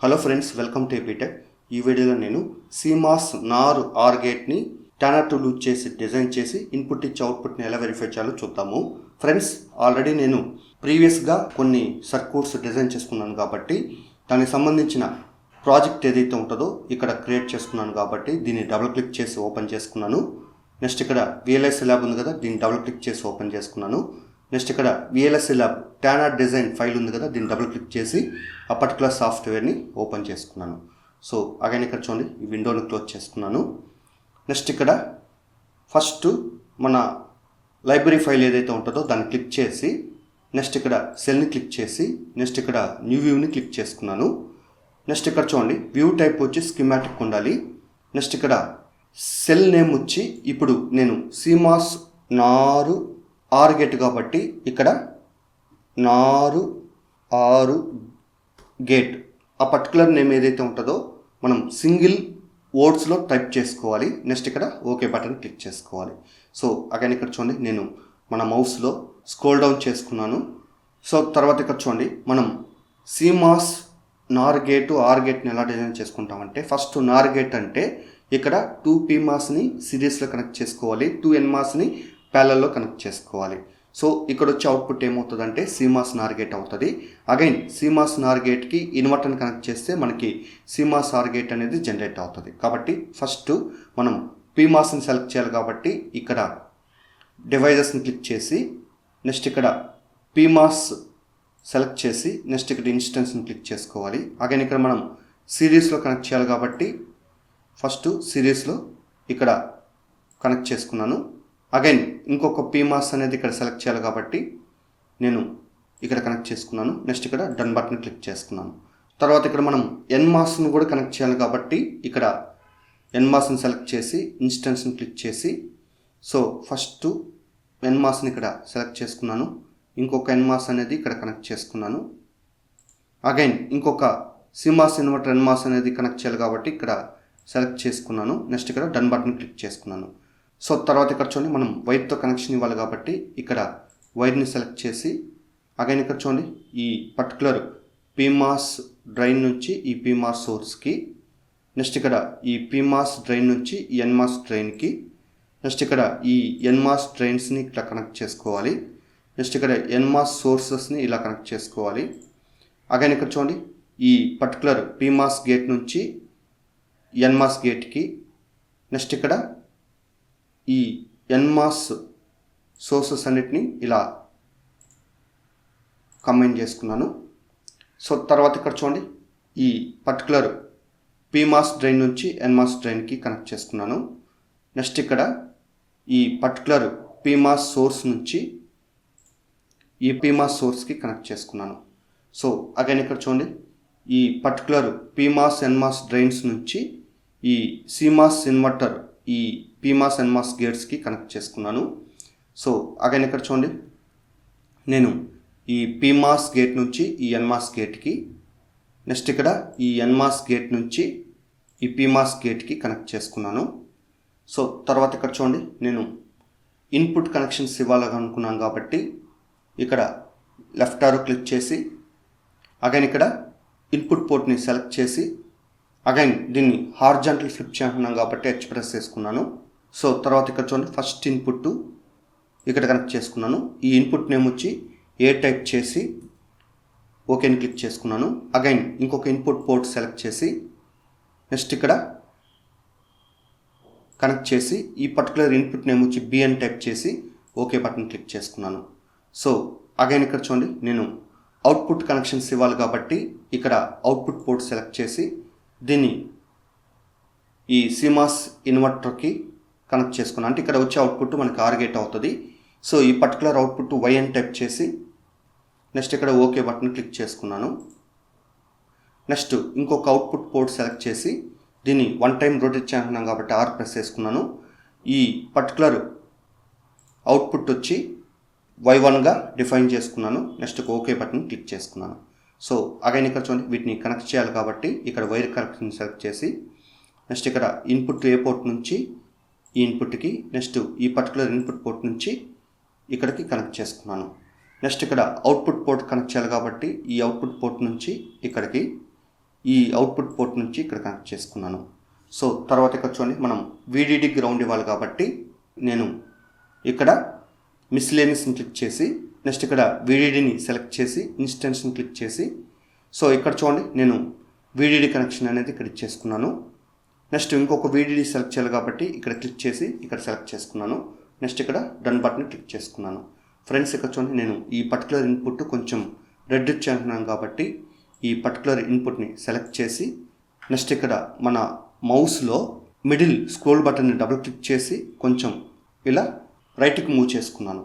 Hello friends, welcome to AP Tech. ఈ వీడియోలో నేను CMOS NOR OR గేట్ని టర్నర్ టూల్ యూజ్ చేసి డిజైన్ చేసి ఇన్పుట్ ఇచ్చి అవుట్పుట్ని ఎలా వెరిఫై చేయాలో చూద్దాము. ఫ్రెండ్స్, ఆల్రెడీ నేను ప్రీవియస్గా కొన్ని సర్క్యూట్స్ డిజైన్ చేసుకున్నాను కాబట్టి దానికి సంబంధించిన ప్రాజెక్ట్ ఏదైతే ఉంటుందో ఇక్కడ క్రియేట్ చేసుకున్నాను కాబట్టి దీన్ని డబుల్ క్లిక్ చేసి ఓపెన్ చేసుకున్నాను. నెక్స్ట్ ఇక్కడ VLSI ల్యాబ్ ఉంది కదా, దీన్ని డబుల్ క్లిక్ చేసి ఓపెన్ చేసుకున్నాను. నెక్స్ట్ ఇక్కడ VLSI lab Turner design file ఉంది కదా, దీన్ని డబుల్ క్లిక్ చేసి ఆ పర్టికులర్ సాఫ్ట్వేర్ని ఓపెన్ చేసుకున్నాను. సో అగైన్ ఇక్కడ చూడండి, ఈ విండోని క్లోజ్ చేసుకున్నాను. నెక్స్ట్ ఇక్కడ ఫస్ట్ మన లైబ్రరీ ఫైల్ ఏదైతే ఉంటుందో దాన్ని క్లిక్ చేసి నెక్స్ట్ ఇక్కడ సెల్ని క్లిక్ చేసి నెక్స్ట్ ఇక్కడ న్యూ వ్యూని క్లిక్ చేసుకున్నాను. నెక్స్ట్ ఇక్కడ చూడండి, వ్యూ టైప్ వచ్చి స్కీమాటిక్ ఉండాలి. నెక్స్ట్ ఇక్కడ సెల్ నేమ్ వచ్చి ఇప్పుడు నేను CMOS NOR OR గేట్ కాబట్టి ఇక్కడ NOR OR గేట్ ఆ పర్టికులర్ నేమ్ ఏదైతే ఉంటుందో మనం సింగిల్ వర్డ్స్లో టైప్ చేసుకోవాలి. నెక్స్ట్ ఇక్కడ ఓకే బటన్ క్లిక్ చేసుకోవాలి. సో అగైన్ ఇక్కడ చూడండి, నేను మన మౌస్లో స్క్రోల్ డౌన్ చేసుకున్నాను. సో తర్వాత ఇక్కడ చూడండి, మనం CMOS NOR గేటు OR గేట్ని ఎలా డిజైన్ చేసుకుంటామంటే ఫస్ట్ NOR గేట్ అంటే ఇక్కడ 2 PMOSని సిరీస్లో కనెక్ట్ చేసుకోవాలి, 2 NMOSని ప్యారలల్లో కనెక్ట్ చేసుకోవాలి. సో ఇక్కడ వచ్చే అవుట్పుట్ ఏమవుతుందంటే CMOS NOR గేట్ అవుతుంది. అగైన్ CMOS NOR గేట్కి ఇన్వర్టర్ని కనెక్ట్ చేస్తే మనకి CMOS OR గేట్ అనేది జనరేట్ అవుతుంది. కాబట్టి ఫస్ట్ మనం PMOSని సెలెక్ట్ చేయాలి కాబట్టి ఇక్కడ డివైజెస్ని క్లిక్ చేసి నెక్స్ట్ ఇక్కడ PMOS సెలెక్ట్ చేసి నెక్స్ట్ ఇక్కడ ఇన్స్టెన్స్ని క్లిక్ చేసుకోవాలి. అగైన్ ఇక్కడ మనం సిరీస్లో కనెక్ట్ చేయాలి కాబట్టి ఫస్ట్ సిరీస్లో ఇక్కడ కనెక్ట్ చేసుకున్నాను. అగైన్ ఇంకొక PMOS అనేది ఇక్కడ సెలెక్ట్ చేయాలి కాబట్టి నేను ఇక్కడ కనెక్ట్ చేసుకున్నాను. నెక్స్ట్ ఇక్కడ డన్ బటన్ క్లిక్ చేసుకున్నాను. తర్వాత ఇక్కడ మనం NMOSని కూడా కనెక్ట్ చేయాలి కాబట్టి ఇక్కడ NMOSని సెలెక్ట్ చేసి ఇన్స్టెన్స్ని క్లిక్ చేసి సో ఫస్ట్ NMOSని ఇక్కడ సెలెక్ట్ చేసుకున్నాను. ఇంకొక NMOS అనేది ఇక్కడ కనెక్ట్ చేసుకున్నాను. అగైన్ ఇంకొక CMOS ఇన్వర్టర్ NMOS అనేది కనెక్ట్ చేయాలి కాబట్టి ఇక్కడ సెలెక్ట్ చేసుకున్నాను. నెక్స్ట్ ఇక్కడ డన్ బటన్ క్లిక్ చేసుకున్నాను. సో తర్వాత ఇక్కడ చూడండి, మనం వైర్తో కనెక్షన్ ఇవ్వాలి కాబట్టి ఇక్కడ వైర్ని సెలెక్ట్ చేసి అగైన్ ఇక్కడ చూడండి, ఈ పర్టికులర్ PMOS డ్రైన్ నుంచి ఈ PMOS సోర్స్కి నెక్స్ట్ ఇక్కడ ఈ PMOS డ్రైన్ నుంచి ఈ NMOS డ్రైన్కి నెక్స్ట్ ఇక్కడ ఈ NMOS డ్రైన్స్ని ఇట్లా కనెక్ట్ చేసుకోవాలి. నెక్స్ట్ ఇక్కడ NMOS సోర్సెస్ని ఇలా కనెక్ట్ చేసుకోవాలి. అగైన్ ఇక్కడ చూడండి, ఈ పర్టికులర్ PMOS గేట్ నుంచి NMOS గేట్కి నెక్స్ట్ ఇక్కడ ఈ NMOS సోర్సెస్ అన్నిటిని ఇలా కంబైన్ చేసుకున్నాను. సో తర్వాత ఇక్కడ చూడండి, ఈ పర్టికులర్ PMOS డ్రైన్ నుంచి NMOS డ్రైన్కి కనెక్ట్ చేసుకున్నాను. నెక్స్ట్ ఇక్కడ ఈ పర్టికులర్ PMOS సోర్స్ నుంచి ఈ PMOS సోర్స్కి కనెక్ట్ చేసుకున్నాను. సో అగైన్ ఇక్కడ చూడండి, ఈ పర్టికులర్ PMOS NMOS డ్రైన్స్ నుంచి ఈ CMOS ఇన్వర్టర్ ఈ PMOS NMOS గేట్స్కి కనెక్ట్ చేసుకున్నాను. సో అగైన్ ఇక్కడ చూడండి, నేను ఈ PMOS గేట్ నుంచి ఈ NMOS గేట్కి నెక్స్ట్ ఇక్కడ ఈ NMOS గేట్ నుంచి ఈ PMOS గేట్కి కనెక్ట్ చేసుకున్నాను. సో తర్వాత ఇక్కడ చూడండి, నేను ఇన్పుట్ కనెక్షన్స్ ఇవ్వాలనుకున్నాను కాబట్టి ఇక్కడ లెఫ్ట్ ఆరో క్లిక్ చేసి అగైన్ ఇక్కడ ఇన్పుట్ పోర్ట్ని సెలెక్ట్ చేసి అగైన్ దీన్ని హార్జాంటల్ ఫ్లిప్ చేస్తున్నాం కాబట్టి H ప్రెస్ చేసుకున్నాను. సో తర్వాత ఇక్కడ చూడండి, ఫస్ట్ ఇన్పుట్ ఇక్కడ కనెక్ట్ చేసుకున్నాను. ఈ ఇన్పుట్ నేమ్ వచ్చి ఏ టైప్ చేసి ఓకేని క్లిక్ చేసుకున్నాను. అగైన్ ఇంకొక ఇన్పుట్ పోర్ట్ సెలెక్ట్ చేసి నెక్స్ట్ ఇక్కడ కనెక్ట్ చేసి ఈ పర్టికులర్ ఇన్పుట్ నేమ్ వచ్చి B అని టైప్ చేసి ఓకే బటన్ క్లిక్ చేసుకున్నాను. సో అగైన్ ఇక్కడ చూడండి, నేను అవుట్పుట్ కనెక్షన్స్ ఇవ్వాలి కాబట్టి ఇక్కడ అవుట్పుట్ పోర్ట్ సెలెక్ట్ చేసి దీన్ని ఈ CMOS ఇన్వర్టర్కి కనెక్ట్ చేసుకున్నాను. అంటే ఇక్కడ వచ్చే అవుట్పుట్ మనకి OR గేట్ అవుతుంది. సో ఈ పర్టికులర్ అవుట్పుట్ Y అని టైప్ చేసి నెక్స్ట్ ఇక్కడ ఓకే బటన్ క్లిక్ చేసుకున్నాను. నెక్స్ట్ ఇంకొక అవుట్పుట్ పోర్ట్ సెలెక్ట్ చేసి దీన్ని 1 టైం రొటేట్ చేస్తున్నాం కాబట్టి R ప్రెస్ చేసుకున్నాను. ఈ పర్టికులర్ అవుట్పుట్ వచ్చి Y1గా డిఫైన్ చేసుకున్నాను. నెక్స్ట్ ఓకే బటన్ క్లిక్ చేసుకున్నాను. సో అగైన్ ఇక్కడ చూడండి, వీటిని కనెక్ట్ చేయాలి కాబట్టి ఇక్కడ వైర్ కనెక్షన్ సెలెక్ట్ చేసి నెక్స్ట్ ఇక్కడ ఇన్పుట్ ఏ పోర్ట్ నుంచి ఈ ఇన్పుట్కి నెక్స్ట్ ఈ పర్టికులర్ ఇన్పుట్ పోర్ట్ నుంచి ఇక్కడికి కనెక్ట్ చేసుకున్నాను. నెక్స్ట్ ఇక్కడ అవుట్పుట్ పోర్ట్ కనెక్ట్ చేయాలి కాబట్టి ఈ అవుట్పుట్ పోర్ట్ నుంచి ఇక్కడికి ఈ అవుట్పుట్ పోర్ట్ నుంచి ఇక్కడ కనెక్ట్ చేసుకున్నాను. సో తర్వాత ఇక్కడ చూడండి, మనం VDD గ్రౌండ్ ఇవ్వాలి కాబట్టి నేను ఇక్కడ మిస్లేనియస్ని క్లిక్ చేసి నెక్స్ట్ ఇక్కడ VDDని సెలెక్ట్ చేసి ఇన్స్టెన్స్ని క్లిక్ చేసి, సో ఇక్కడ చూడండి నేను VDD కనెక్షన్ అనేది ఇక్కడ ఇచ్చేసుకున్నాను. నెక్స్ట్ ఇంకొక VDD సెలెక్ట్ చేయాలి కాబట్టి ఇక్కడ క్లిక్ చేసి ఇక్కడ సెలెక్ట్ చేసుకున్నాను. నెక్స్ట్ ఇక్కడ డన్ బటన్ క్లిక్ చేసుకున్నాను. ఫ్రెండ్స్ ఇక్కడ చూడండి, నేను ఈ పర్టికులర్ ఇన్పుట్ కొంచెం రెడ్ ఇచ్చేస్తున్నాను కాబట్టి ఈ పర్టికులర్ ఇన్పుట్ని సెలెక్ట్ చేసి నెక్స్ట్ ఇక్కడ మన మౌస్లో మిడిల్ స్క్రోల్ బటన్ని డబుల్ క్లిక్ చేసి కొంచెం ఇలా రైట్కి మూవ్ చేసుకున్నాను.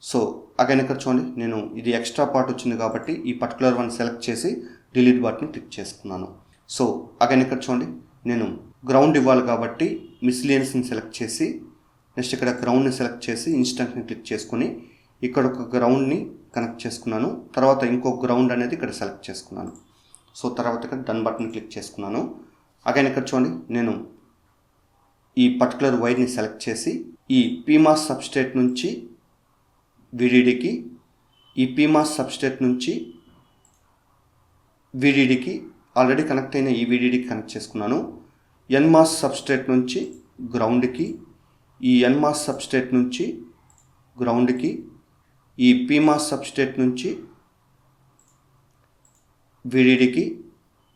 సో అగైన్ ఇక్కడ చూడండి, నేను ఇది ఎక్స్ట్రా పార్ట్ వచ్చింది కాబట్టి ఈ పర్టికులర్ వన్ సెలెక్ట్ చేసి డిలీట్ బటన్ క్లిక్ చేసుకున్నాను. సో అగైన్ ఇక్కడ చూడండి, నేను గ్రౌండ్ ఇవ్వాలి కాబట్టి మిస్లేనియస్ని సెలెక్ట్ చేసి నెక్స్ట్ ఇక్కడ గ్రౌండ్ని సెలెక్ట్ చేసి ఇన్స్టెంట్ని క్లిక్ చేసుకొని ఇక్కడ ఒక గ్రౌండ్ని కనెక్ట్ చేసుకున్నాను. తర్వాత ఇంకొక గ్రౌండ్ అనేది ఇక్కడ సెలెక్ట్ చేసుకున్నాను. సో తర్వాత ఇక్కడ డన్ బటన్ క్లిక్ చేసుకున్నాను. అగైన్ ఇక్కడ చూడండి, నేను ఈ పర్టికులర్ వైర్ని సెలెక్ట్ చేసి ఈ PMOS సబ్స్ట్రేట్ నుంచి VDDకి, ఈ PMOS సబ్స్ట్రేట్ నుంచి VDDకి ఆల్రెడీ కనెక్ట్ అయిన ఈ VDDకి కనెక్ట్ చేసుకున్నాను. NMOS సబ్స్ట్రేట్ నుంచి గ్రౌండ్కి, ఈ NMOS సబ్స్ట్రేట్ నుంచి గ్రౌండ్కి, ఈ PMOS సబ్స్ట్రేట్ నుంచి VDDకి,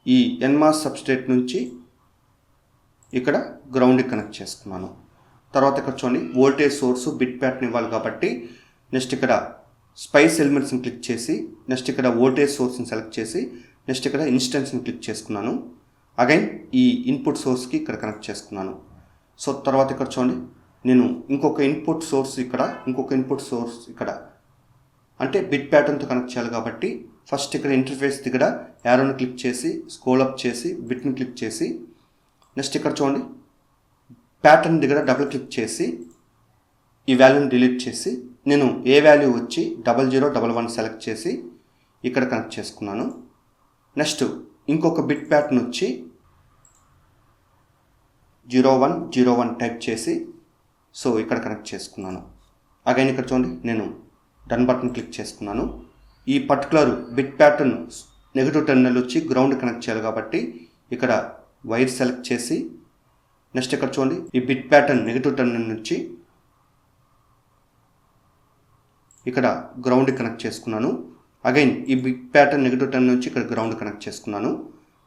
ఈ NMOS సబ్స్ట్రేట్ నుంచి ఇక్కడ గ్రౌండ్కి కనెక్ట్ చేసుకున్నాను. తర్వాత ఇక్కడ చూడండి, వోల్టేజ్ సోర్సు బిట్ ప్యాటర్న్ ఇవ్వాలి కాబట్టి నెక్స్ట్ ఇక్కడ స్పైస్ ఎలిమెంట్స్ని క్లిక్ చేసి నెక్స్ట్ ఇక్కడ వోల్టేజ్ సోర్స్ని సెలెక్ట్ చేసి నెక్స్ట్ ఇక్కడ ఇన్స్టెన్స్ని క్లిక్ చేసుకున్నాను. అగైన్ ఈ ఇన్పుట్ సోర్స్కి ఇక్కడ కనెక్ట్ చేసుకున్నాను. సో తర్వాత ఇక్కడ చూడండి, నేను ఇంకొక ఇన్పుట్ సోర్స్ ఇక్కడ అంటే బిట్ ప్యాటర్న్తో కనెక్ట్ చేయాలి కాబట్టి ఫస్ట్ ఇక్కడ ఇంటర్ఫేస్ దగ్గర యారోని క్లిక్ చేసి స్క్రోల్ అప్ చేసి బిట్ని క్లిక్ చేసి నెక్స్ట్ ఇక్కడ చూడండి ప్యాటర్న్ దగ్గర డబుల్ క్లిక్ చేసి ఈ వాల్యూని డిలీట్ చేసి నేను ఏ వాల్యూ వచ్చి 0011 సెలెక్ట్ చేసి ఇక్కడ కనెక్ట్ చేసుకున్నాను. నెక్స్ట్ ఇంకొక బిట్ ప్యాటర్న్ వచ్చి 0101 టైప్ చేసి సో ఇక్కడ కనెక్ట్ చేసుకున్నాను. అగైన్ ఇక్కడ చూడండి, నేను డన్ బటన్ క్లిక్ చేసుకున్నాను. ఈ particular bit pattern negative terminal వచ్చి గ్రౌండ్ కనెక్ట్ చేయాలి కాబట్టి ఇక్కడ వైర్ సెలెక్ట్ చేసి నెక్స్ట్ ఇక్కడ చూడండి, ఈ బిట్ ప్యాటర్న్ నెగిటివ్ టెర్మినల్ నుంచి ఇక్కడ గ్రౌండ్ కనెక్ట్ చేసుకున్నాను. అగైన్ ఈ బిట్ ప్యాటర్న్ నెగిటివ్ టెర్మినల్ నుంచి ఇక్కడ గ్రౌండ్ కనెక్ట్ చేసుకున్నాను.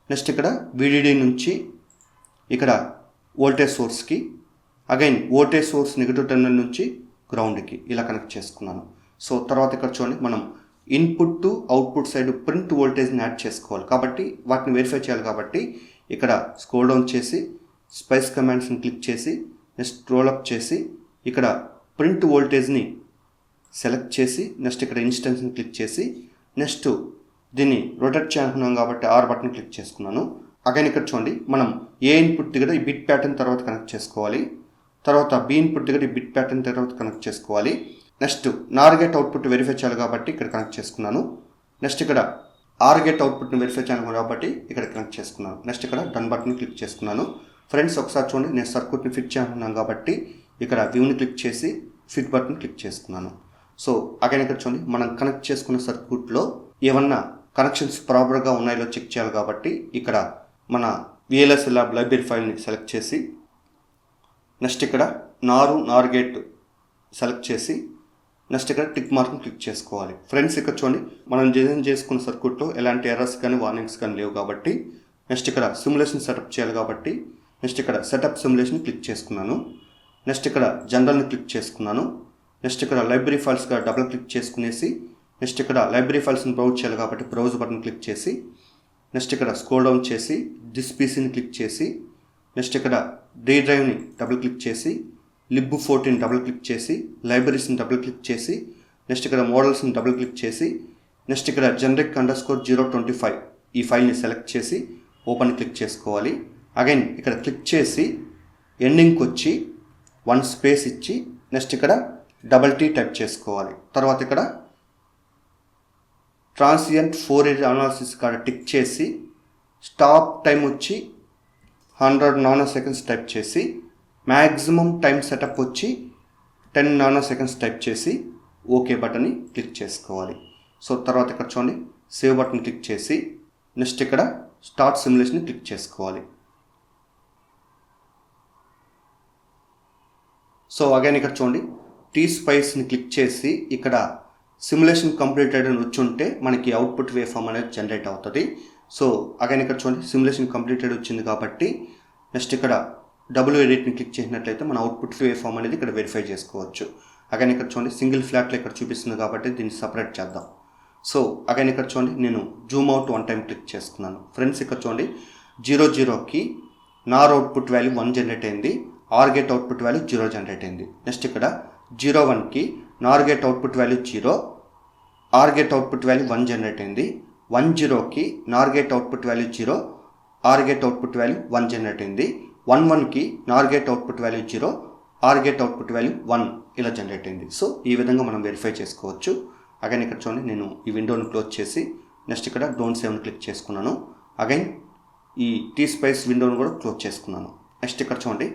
నెక్స్ట్ ఇక్కడ VDD నుంచి ఇక్కడ వోల్టేజ్ సోర్స్కి, again voltage source negative terminal నుంచి గ్రౌండ్కి ఇలా కనెక్ట్ చేసుకున్నాను. సో తర్వాత ఇక్కడ చూడండి, మనం input to output side print వోల్టేజ్ని యాడ్ చేసుకోవాలి కాబట్టి వాటిని వెరిఫై చేయాలి కాబట్టి ఇక్కడ స్క్రోల్ డౌన్ చేసి స్పైస్ కమాండ్స్ని క్లిక్ చేసి నెక్స్ట్ స్క్రోల్ అప్ చేసి ఇక్కడ ప్రింట్ వోల్టేజ్ని సెలెక్ట్ చేసి నెక్స్ట్ ఇక్కడ ఇన్స్టెన్స్ని క్లిక్ చేసి నెక్స్ట్ దీన్ని రొటేట్ చేయాలనుకున్నాం కాబట్టి R బటన్ క్లిక్ చేసుకున్నాను. అగైన్ ఇక్కడ చూడండి, మనం ఏ ఇన్పుట్ దగ్గర ఈ బిట్ ప్యాటర్న్ తర్వాత కనెక్ట్ చేసుకోవాలి, తర్వాత B ఇన్పుట్ దగ్గర ఈ బిట్ ప్యాటర్న్ తర్వాత కనెక్ట్ చేసుకోవాలి. నెక్స్ట్ నార్ గేట్ అవుట్పుట్ వెరిఫై చేయాలి కాబట్టి ఇక్కడ కనెక్ట్ చేసుకున్నాను. నెక్స్ట్ ఇక్కడ ఆర్ గేట్ అవుట్పుట్ని వెరిఫై చేయాలి కాబట్టి ఇక్కడ కనెక్ట్ చేసుకున్నాను. నెక్స్ట్ ఇక్కడ డన్ బటన్ క్లిక్ చేసుకున్నాను. ఫ్రెండ్స్ ఒకసారి చూడండి, నేను సర్క్యూట్ని ఫిట్ చేయాలనుకున్నాను కాబట్టి ఇక్కడ వ్యూని క్లిక్ చేసి ఫిట్ బటన్ క్లిక్ చేసుకున్నాను. సో అగైన్ ఇక్కడ చూడండి, మనం కనెక్ట్ చేసుకున్న సర్క్యూట్లో ఏమన్నా కనెక్షన్స్ ప్రాపర్గా ఉన్నాయో చెక్ చేయాలి కాబట్టి ఇక్కడ మన VLSI ల్యాబ్ లైబ్రరీ ఫైల్ని సెలెక్ట్ చేసి నెక్స్ట్ ఇక్కడ నార్ గేట్ సెలెక్ట్ చేసి నెక్స్ట్ ఇక్కడ టిక్ మార్క్ని క్లిక్ చేసుకోవాలి. ఫ్రెండ్స్ ఇక్కడ చూడండి, మనం డిజైన్ చేసుకున్న సర్క్యూట్లో ఎలాంటి ఎర్రర్స్ కానీ వార్నింగ్స్ కానీ లేవు కాబట్టి నెక్స్ట్ ఇక్కడ సిమ్యులేషన్ సెటప్ చేయాలి కాబట్టి నెక్స్ట్ ఇక్కడ సెటప్ సిమ్యులేషన్ క్లిక్ చేసుకున్నాను. నెక్స్ట్ ఇక్కడ జనరల్ని క్లిక్ చేసుకున్నాను. నెక్స్ట్ ఇక్కడ లైబ్రరీ ఫైల్స్గా డబుల్ క్లిక్ చేసుకునేసి నెక్స్ట్ ఇక్కడ లైబ్రరీ ఫైల్స్ని బ్రౌజ్ చేయాలి కాబట్టి బ్రౌజ్ బటన్ క్లిక్ చేసి నెక్స్ట్ ఇక్కడ స్క్రోల్ డౌన్ చేసి దిస్ పీసీని క్లిక్ చేసి నెక్స్ట్ ఇక్కడ డి డ్రైవ్ని డబుల్ క్లిక్ చేసి lib14 డబుల్ క్లిక్ చేసి లైబ్రరీస్ని డబుల్ క్లిక్ చేసి నెక్స్ట్ ఇక్కడ మోడల్స్ని డబుల్ క్లిక్ చేసి నెక్స్ట్ ఇక్కడ generic_025 ఈ ఫైల్ని సెలెక్ట్ చేసి ఓపెన్ క్లిక్ చేసుకోవాలి. అగైన్ ఇక్కడ క్లిక్ చేసి ఎండింగ్కి వచ్చి 1 స్పేస్ ఇచ్చి నెక్స్ట్ ఇక్కడ T టైప్ చేసుకోవాలి. తర్వాత ఇక్కడ ట్రాన్సియంట్ 4 అనాలిసిస్ కాడ టిక్ చేసి స్టాప్ టైం వచ్చి 100 నానోసెకండ్స్ టైప్ చేసి మ్యాక్సిమం టైం సెటప్ వచ్చి 10 నానోసెకండ్స్ టైప్ చేసి ఓకే బటన్ని క్లిక్ చేసుకోవాలి. సో తర్వాత ఇక్కడ చూడండి సేవ్ బటన్ క్లిక్ చేసి నెక్స్ట్ ఇక్కడ స్టార్ట్ సిమ్యులేషన్ని క్లిక్ చేసుకోవాలి. సో అగైన్ ఇక్కడ చూడండి టీ స్పైస్ని క్లిక్ చేసి ఇక్కడ సిమ్యులేషన్ కంప్లీటెడ్ అని వచ్చి ఉంటే మనకి అవుట్పుట్ వేవ్ ఫామ్ అనేది జనరేట్ అవుతుంది. సో అగైన్ ఇక్కడ చూడండి సిమ్యులేషన్ కంప్లీటెడ్ వచ్చింది కాబట్టి నెక్స్ట్ ఇక్కడ డబుల్ ఎడిట్ని క్లిక్ చేసినట్లయితే మన అవుట్పుట్ వేవ్ ఫామ్ అనేది ఇక్కడ వెరిఫై చేసుకోవచ్చు. అగైన్ ఇక్కడ చూడండి సింగిల్ ఫ్లాట్లో ఇక్కడ చూపిస్తుంది కాబట్టి దీన్ని సపరేట్ చేద్దాం. సో అగైన్ ఇక్కడ చూడండి నేను జూమ్ అవుట్ 1 టైం క్లిక్ చేసుకున్నాను. ఫ్రెండ్స్ ఇక్కడ చూడండి 0 నార్ అవుట్పుట్ వాల్యూ 1 జనరేట్ అయింది, OR gate output value 0 generate అయింది. నెక్స్ట్ ఇక్కడ 0 NOR gate output value 0, OR gate output value 1 generate అయింది. 10 NOR gate output value 0, OR gate output value 1 generate అయింది. 11 NOR gate output value 0, OR gate output value 1 ఇలా generate అయింది. So ఈ విధంగా మనం verify చేసుకోవచ్చు. అగైన్ ఇక్కడ చూడండి నేను ఈ విండోని క్లోజ్ చేసి నెక్స్ట్ ఇక్కడ డోంట్ సేవ్ని క్లిక్ చేసుకున్నాను. అగైన్ ఈ టీ స్పైస్ విండోని కూడా క్లోజ్ చేసుకున్నాను. నెక్స్ట్ ఇక్కడ చూడండి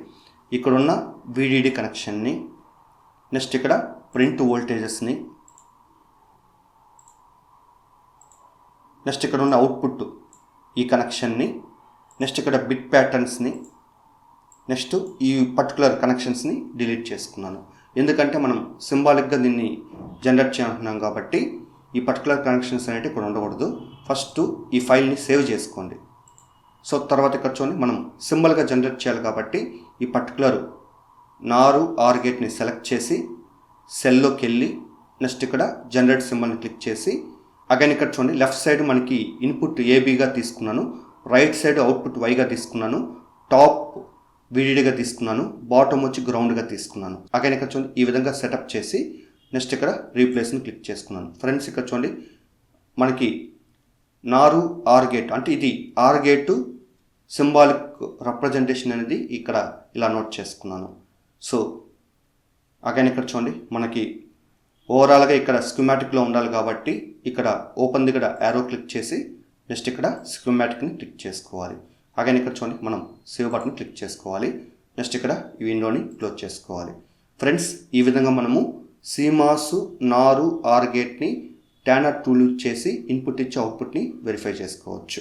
ఇక్కడ ఉన్న VDD కనెక్షన్ని, నెక్స్ట్ ఇక్కడ ప్రింట్ వోల్టేజెస్ని, నెక్స్ట్ ఇక్కడ ఉన్న అవుట్పుట్ ఈ కనెక్షన్ని, నెక్స్ట్ ఇక్కడ బిట్ ప్యాటర్న్స్ని, నెక్స్ట్ ఈ పర్టికులర్ కనెక్షన్స్ని డిలీట్ చేసుకున్నాను. ఎందుకంటే మనం సింబాలిక్గా దీన్ని జనరేట్ చేయాలంటున్నాం కాబట్టి ఈ పర్టికులర్ కనెక్షన్స్ అనేవి ఇక్కడ ఉండకూడదు. ఫస్ట్ ఈ ఫైల్ని సేవ్ చేసుకోండి. సో తర్వాత ఇక్కడ చూడండి మనం సింబల్గా జనరేట్ చేయాలి కాబట్టి ఈ పర్టికులర్ నారు ఆర్ గేట్ని సెలెక్ట్ చేసి సెల్లోకి వెళ్ళి నెక్స్ట్ ఇక్కడ జనరేట్ సింబల్ని క్లిక్ చేసి అగైన్ ఇక్కడ చూడండి లెఫ్ట్ సైడ్ మనకి ఇన్పుట్ ఏబీగా తీసుకున్నాను, రైట్ సైడ్ అవుట్పుట్ వైగా తీసుకున్నాను, టాప్ VDDగా తీసుకున్నాను, బాటమ్ వచ్చి గ్రౌండ్గా తీసుకున్నాను. అగైన్ ఇక్కడ చూడండి ఈ విధంగా సెటప్ చేసి నెక్స్ట్ ఇక్కడ రీప్లేస్ని క్లిక్ చేసుకున్నాను. ఫ్రెండ్స్ ఇక్కడ చూడండి మనకి నారు ఆర్ గేట్ అంటే ఇది ఆర్ గేటు సింబాలిక్ రిప్రజెంటేషన్ అనేది ఇక్కడ ఇలా నోట్ చేసుకున్నాను. సో అగైన్ ఇక్కడ చూడండి మనకి ఓవరాల్గా ఇక్కడ స్కీమాటిక్లో ఉండాలి కాబట్టి ఇక్కడ ఓపెన్ దగ్గర యారో క్లిక్ చేసి నెక్స్ట్ ఇక్కడ స్కీమాటిక్ని క్లిక్ చేసుకోవాలి. అగైన్ ఇక్కడ చూడండి మనం సేవ్ బటన్ క్లిక్ చేసుకోవాలి. నెక్స్ట్ ఇక్కడ ఈ విండోని క్లోజ్ చేసుకోవాలి. ఫ్రెండ్స్ ఈ విధంగా మనము CMOS నారు ఆర్ గేట్ని ట్యానర్ టూల్ యూజ్ చేసి ఇన్పుట్ ఇచ్చి అవుట్పుట్ని వెరిఫై చేసుకోవచ్చు.